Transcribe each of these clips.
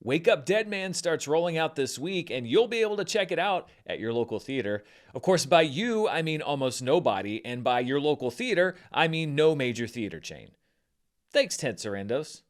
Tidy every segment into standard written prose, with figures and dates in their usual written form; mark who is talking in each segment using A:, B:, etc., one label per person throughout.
A: Wake Up Dead Man starts rolling out this week, and you'll be able to check it out at your local theater. Of course, by you, I mean almost nobody, and by your local theater, I mean no major theater chain. Thanks, Ted Sarandos.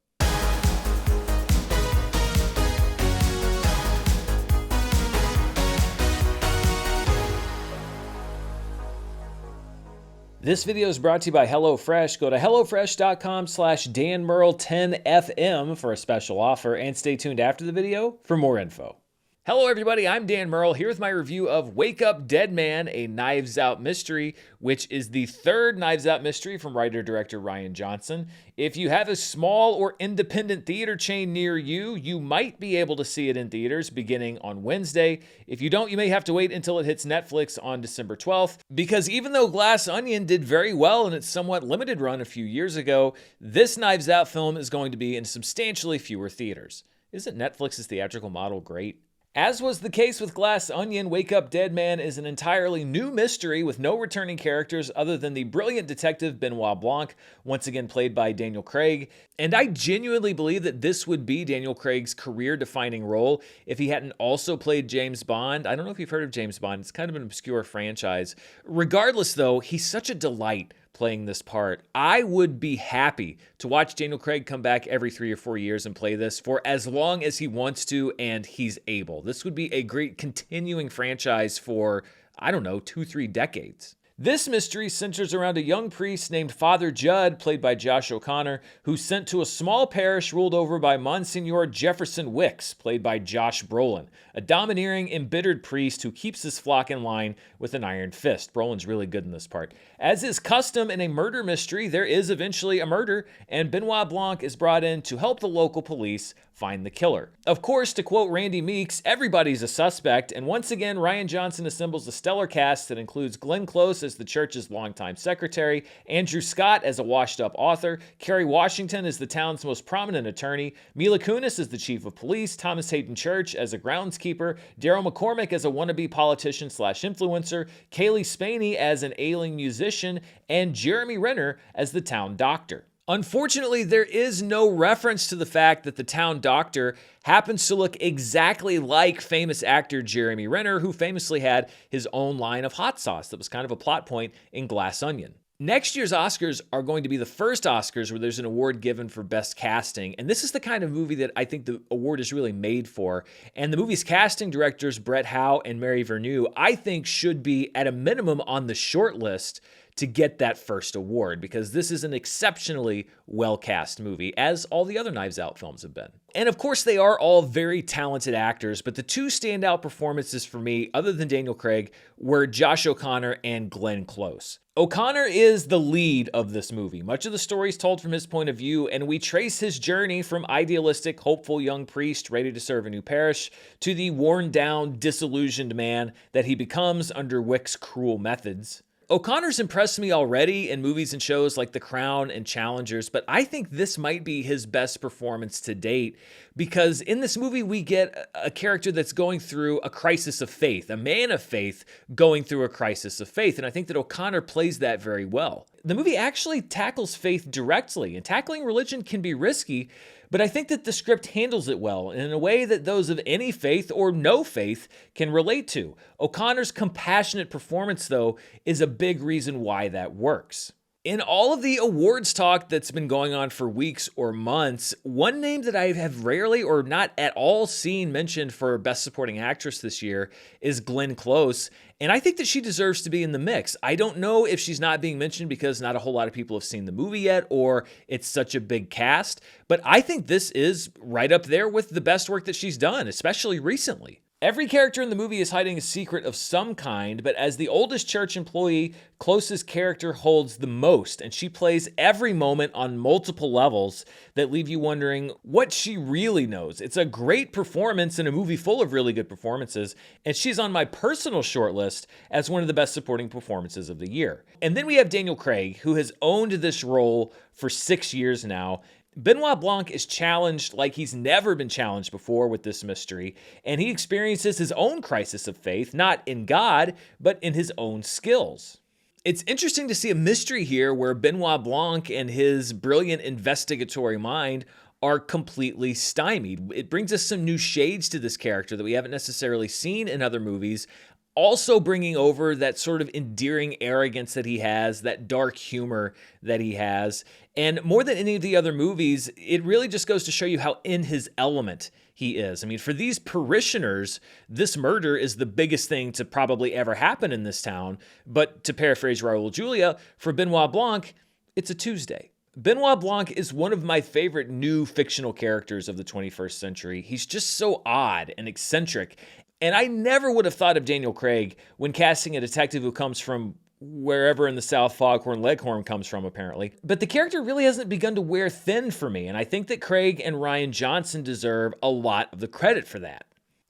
A: This video is brought to you by HelloFresh. Go to hellofresh.com/DanMurrell10FM for a special offer, and stay tuned after the video for more info. Hello everybody, I'm Dan Murrell here with my review of Wake Up Dead Man, a Knives Out mystery, which is the third Knives Out mystery from writer-director Rian Johnson. If you have a small or independent theater chain near you, you might be able to see it in theaters beginning on Wednesday. If you don't, you may have to wait until it hits Netflix on December 12th, because even though Glass Onion did very well in its somewhat limited run a few years ago, this Knives Out film is going to be in substantially fewer theaters. Isn't Netflix's theatrical model great? As was the case with Glass Onion, Wake Up Dead Man is an entirely new mystery with no returning characters other than the brilliant detective Benoit Blanc, once again played by Daniel Craig. And I genuinely believe that this would be Daniel Craig's career-defining role if he hadn't also played James Bond. I don't know if you've heard of James Bond. It's kind of an obscure franchise. Regardless, though, he's such a delight playing this part. I would be happy to watch Daniel Craig come back every 3 or 4 years and play this for as long as he wants to and he's able. This would be a great continuing franchise for, I don't know, 2-3 decades. This mystery centers around a young priest named Father Judd, played by Josh O'Connor, who's sent to a small parish ruled over by Monsignor Jefferson Wicks, played by Josh Brolin, a domineering, embittered priest who keeps his flock in line with an iron fist. Brolin's really good in this part. As is custom in a murder mystery, there is eventually a murder, and Benoit Blanc is brought in to help the local police find the killer. Of course, to quote Randy Meeks, everybody's a suspect, and once again, Rian Johnson assembles a stellar cast that includes Glenn Close as the church's longtime secretary, Andrew Scott as a washed-up author, Kerry Washington as the town's most prominent attorney, Mila Kunis as the chief of police, Thomas Hayden Church as a groundskeeper, Daryl McCormick as a wannabe politician/influencer, Kaylee Spaney as an ailing musician, and Jeremy Renner as the town doctor. Unfortunately, there is no reference to the fact that the town doctor happens to look exactly like famous actor Jeremy Renner, who famously had his own line of hot sauce that was kind of a plot point in Glass Onion. Next year's Oscars are going to be the first Oscars where there's an award given for best casting, and this is the kind of movie that I think the award is really made for. And the movie's casting directors, Brett Howe and Mary Vernew, I think should be at a minimum on the short list to get that first award, because this is an exceptionally well-cast movie, as all the other Knives Out films have been. And of course, they are all very talented actors, but the two standout performances for me, other than Daniel Craig, were Josh O'Connor and Glenn Close. O'Connor is the lead of this movie. Much of the story is told from his point of view, and we trace his journey from idealistic, hopeful young priest ready to serve a new parish to the worn-down, disillusioned man that he becomes under Wick's cruel methods. O'Connor's impressed me already in movies and shows like The Crown and Challengers, but I think this might be his best performance to date, because in this movie we get a character that's going through a crisis of faith, a man of faith going through a crisis of faith, and I think that O'Connor plays that very well. The movie actually tackles faith directly, and tackling religion can be risky, but I think that the script handles it well in a way that those of any faith or no faith can relate to. O'Connor's compassionate performance, though, is a big reason why that works. In all of the awards talk that's been going on for weeks or months, one name that I have rarely or not at all seen mentioned for Best Supporting Actress this year is Glenn Close, and I think that she deserves to be in the mix. I don't know if she's not being mentioned because not a whole lot of people have seen the movie yet, or it's such a big cast, but I think this is right up there with the best work that she's done, especially recently. Every character in the movie is hiding a secret of some kind, but as the oldest church employee, Close's character holds the most, and she plays every moment on multiple levels that leave you wondering what she really knows. It's a great performance in a movie full of really good performances, and she's on my personal shortlist as one of the best supporting performances of the year. And then we have Daniel Craig, who has owned this role for 6 years now. Benoit Blanc is challenged like he's never been challenged before with this mystery, and he experiences his own crisis of faith, not in God, but in his own skills. It's interesting to see a mystery here where Benoit Blanc and his brilliant investigatory mind are completely stymied. It brings us some new shades to this character that we haven't necessarily seen in other movies, also bringing over that sort of endearing arrogance that he has, that dark humor that he has. And more than any of the other movies, it really just goes to show you how in his element he is. I mean, for these parishioners, this murder is the biggest thing to probably ever happen in this town. But to paraphrase Raul Julia, for Benoit Blanc, it's a Tuesday. Benoit Blanc is one of my favorite new fictional characters of the 21st century. He's just so odd and eccentric. And I never would have thought of Daniel Craig when casting a detective who comes from wherever in the South Foghorn Leghorn comes from, apparently. But the character really hasn't begun to wear thin for me, and I think that Craig and Rian Johnson deserve a lot of the credit for that.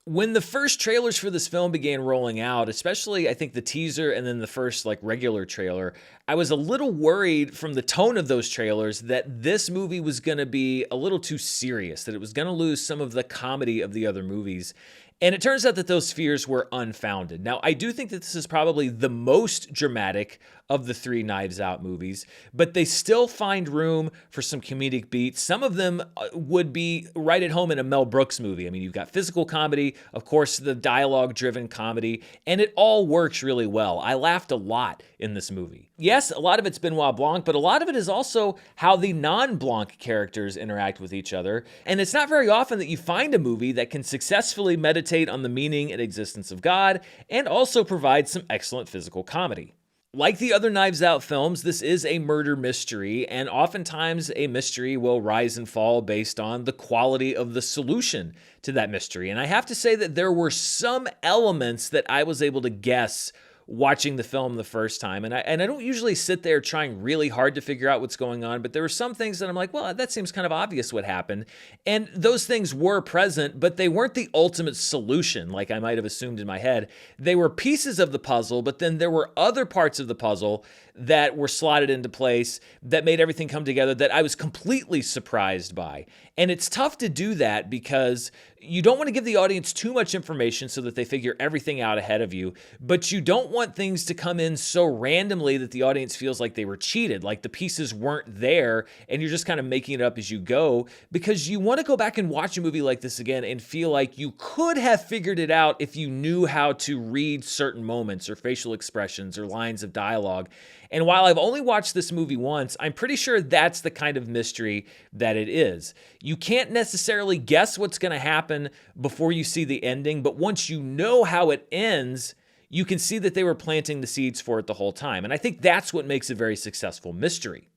A: When the first trailers for this film began rolling out, especially I think the teaser and then the first regular trailer, I was a little worried from the tone of those trailers that this movie was going to be a little too serious, that it was going to lose some of the comedy of the other movies. And it turns out that those fears were unfounded. Now, I do think that this is probably the most dramatic of the three Knives Out movies, but they still find room for some comedic beats. Some of them would be right at home in a Mel Brooks movie. I mean, you've got physical comedy, of course, the dialogue-driven comedy, and it all works really well. I laughed a lot in this movie. Yes, a lot of it's Benoit Blanc, but a lot of it is also how the non-Blanc characters interact with each other. And it's not very often that you find a movie that can successfully meditate on the meaning and existence of God and also provide some excellent physical comedy. Like the other Knives Out films, this is a murder mystery, and oftentimes a mystery will rise and fall based on the quality of the solution to that mystery. And I have to say that there were some elements that I was able to guess watching the film the first time. And I don't usually sit there trying really hard to figure out what's going on, but there were some things that I'm like, well, that seems kind of obvious what happened. And those things were present, but they weren't the ultimate solution like I might have assumed in my head. They were pieces of the puzzle, but then there were other parts of the puzzle that were slotted into place that made everything come together that I was completely surprised by. And it's tough to do that because you don't want to give the audience too much information so that they figure everything out ahead of you, but you don't want things to come in so randomly that the audience feels like they were cheated, like the pieces weren't there and you're just kind of making it up as you go, because you want to go back and watch a movie like this again and feel like you could have figured it out if you knew how to read certain moments or facial expressions or lines of dialogue. And while I've only watched this movie once, I'm pretty sure that's the kind of mystery that it is. You can't necessarily guess what's going to happen before you see the ending, but once you know how it ends, you can see that they were planting the seeds for it the whole time. And I think that's what makes a very successful mystery.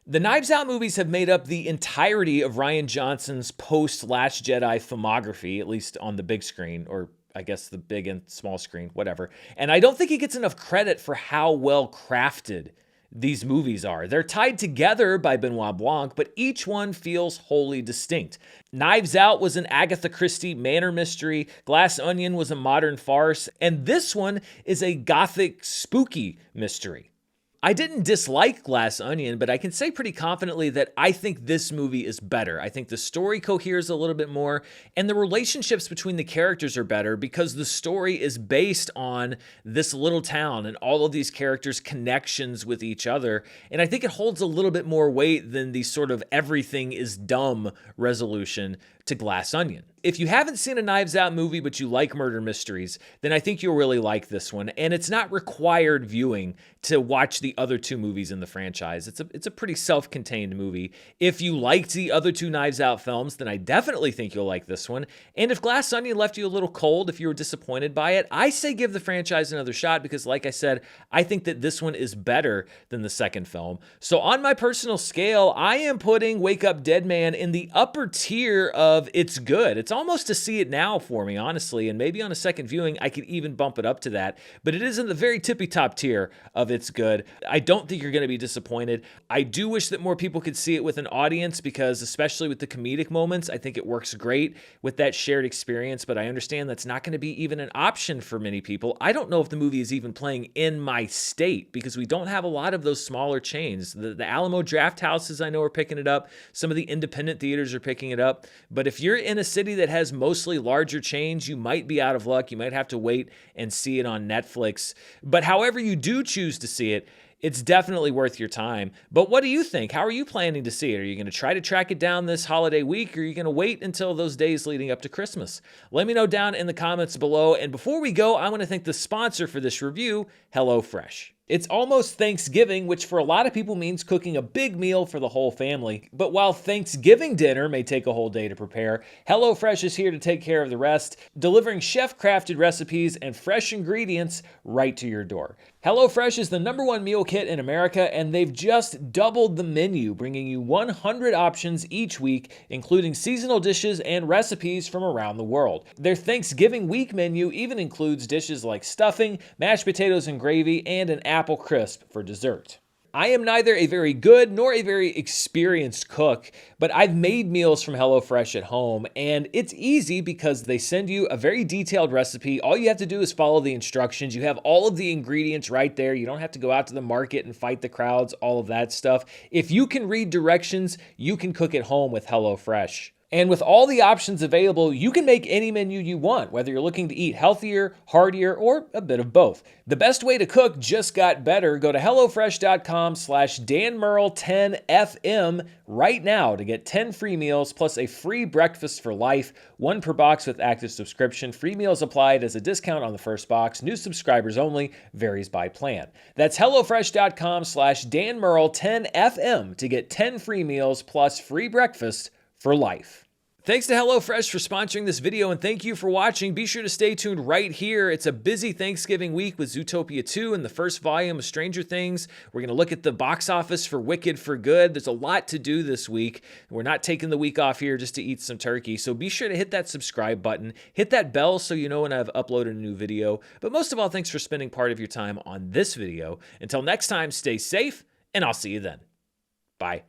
A: The Knives Out movies have made up the entirety of Rian Johnson's post-Last Jedi filmography, at least on the big screen, or I guess the big and small screen, whatever. And I don't think he gets enough credit for how well crafted these movies are. They're tied together by Benoit Blanc, but each one feels wholly distinct. Knives Out was an Agatha Christie manor mystery, Glass Onion was a modern farce, and this one is a gothic spooky mystery. I didn't dislike Glass Onion, but I can say pretty confidently that I think this movie is better. I think the story coheres a little bit more, and the relationships between the characters are better because the story is based on this little town and all of these characters' connections with each other. And I think it holds a little bit more weight than the sort of everything is dumb resolution to Glass Onion. If you haven't seen a Knives Out movie, but you like murder mysteries, then I think you'll really like this one. And it's not required viewing to watch the other two movies in the franchise. It's a pretty self-contained movie. If you liked the other two Knives Out films, then I definitely think you'll like this one. And if Glass Onion left you a little cold, if you were disappointed by it, I say give the franchise another shot because, like I said, I think that this one is better than the second film. So on my personal scale, I am putting Wake Up Dead Man in the upper tier of it's good. It's almost to see it now for me, honestly, and maybe on a second viewing, I could even bump it up to that, but it is in the very tippy top tier of it's good. I don't think you're going to be disappointed. I do wish that more people could see it with an audience because, especially with the comedic moments, I think it works great with that shared experience, but I understand that's not going to be even an option for many people. I don't know if the movie is even playing in my state because we don't have a lot of those smaller chains. The Alamo Draft Houses, I know, are picking it up. Some of the independent theaters are picking it up, but if you're in a city that has mostly larger chains, you might be out of luck. You might have to wait and see it on Netflix. But however you do choose to see it, It's definitely worth your time. But what do you think? How are you planning to see it? Are you going to try to track it down this holiday week, or are you going to wait until those days leading up to Christmas? Let me know down in the comments below. And before we go, I want to thank the sponsor for this review, HelloFresh. It's almost Thanksgiving, which for a lot of people means cooking a big meal for the whole family. But while Thanksgiving dinner may take a whole day to prepare, HelloFresh is here to take care of the rest, delivering chef-crafted recipes and fresh ingredients right to your door. HelloFresh is the #1 meal kit in America, and they've just doubled the menu, bringing you 100 options each week, including seasonal dishes and recipes from around the world. Their Thanksgiving week menu even includes dishes like stuffing, mashed potatoes and gravy, and an apple crisp for dessert. I am neither a very good nor a very experienced cook, but I've made meals from HelloFresh at home, and it's easy because they send you a very detailed recipe. All you have to do is follow the instructions. You have all of the ingredients right there. You don't have to go out to the market and fight the crowds, all of that stuff. If you can read directions, you can cook at home with HelloFresh. And with all the options available, you can make any menu you want, whether you're looking to eat healthier, heartier, or a bit of both. The best way to cook just got better. Go to HelloFresh.com/DanMurrell10FM right now to get 10 free meals plus a free breakfast for life, 1 per box with active subscription. Free meals applied as a discount on the first box. New subscribers only. Varies by plan. That's HelloFresh.com/DanMurrell10FM to get 10 free meals plus free breakfast for life. Thanks to HelloFresh for sponsoring this video, and thank you for watching. Be sure to stay tuned right here. It's a busy Thanksgiving week with Zootopia 2 and the first volume of Stranger Things. We're going to look at the box office for Wicked for Good. There's a lot to do this week. We're not taking the week off here just to eat some turkey, so be sure to hit that subscribe button. Hit that bell so you know when I've uploaded a new video. But most of all, thanks for spending part of your time on this video. Until next time, stay safe, and I'll see you then. Bye.